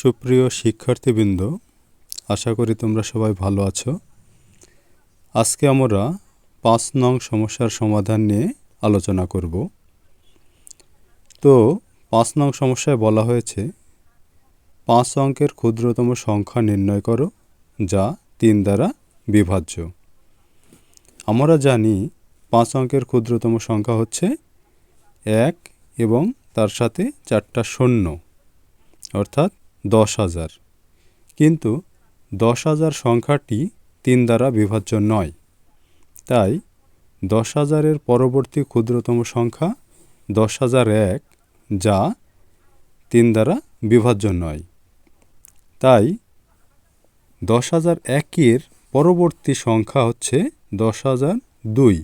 সুপ্রিয় শিক্ষার্থীবৃন্দ, আশা করি তোমরা সবাই ভালো আছো। আজকে আমরা ৫ নং সমস্যার সমাধান নিয়ে আলোচনা করব। তো ৫ নং সমস্যায় বলা হয়েছে ৫ অঙ্কের ক্ষুদ্রতম সংখ্যা নির্ণয় করো যা ৩ দ্বারা বিভাজ্য। আমরা জানি ৫ অঙ্কের ক্ষুদ্রতম সংখ্যা হচ্ছে ১ এবং তার সাথে ৪টা শূন্য, অর্থাৎ ১০,০০০। কিন্তু ১০,০০০ সংখ্যাটি ৩ দ্বারা বিভাজ্য নয়, তাই ১০,০০০-এর পরবর্তী ক্ষুদ্রতম সংখ্যা ১০,০০১, যা ৩ দ্বারা বিভাজ্য নয়। তাই ১০,০০১-এর পরবর্তী সংখ্যা হচ্ছে ১০,০০২।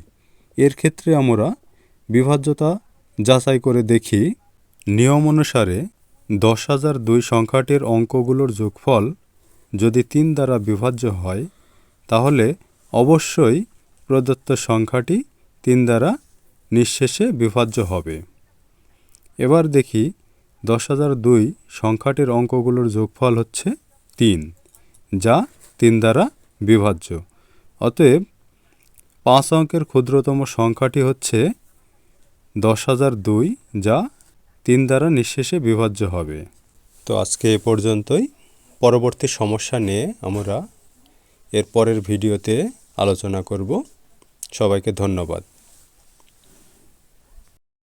এর ক্ষেত্রে আমরা বিভাজ্যতা যাচাই করে দেখি। নিয়ম অনুসারে ১০,০০২ সংখ্যাটির অঙ্কগুলোর যোগফল যদি ৩ দ্বারা বিভাজ্য হয়, তাহলে অবশ্যই প্রদত্ত সংখ্যাটি ৩ দ্বারা নিঃশেষে বিভাজ্য হবে। এবার দেখি ১০,০০২ সংখ্যাটির অঙ্কগুলোর যোগফল হচ্ছে ৩, যা ৩ দ্বারা বিভাজ্য। অতএব ৫ অঙ্কের ক্ষুদ্রতম সংখ্যাটি হচ্ছে ১০,০০২, যা ৩ দ্বারা নিঃশেষে বিভাজ্য হবে। তো আজকে এ পর্যন্তই। পরবর্তী সমস্যা নিয়ে আমরা এর পরের ভিডিওতে আলোচনা করব। সবাইকে ধন্যবাদ।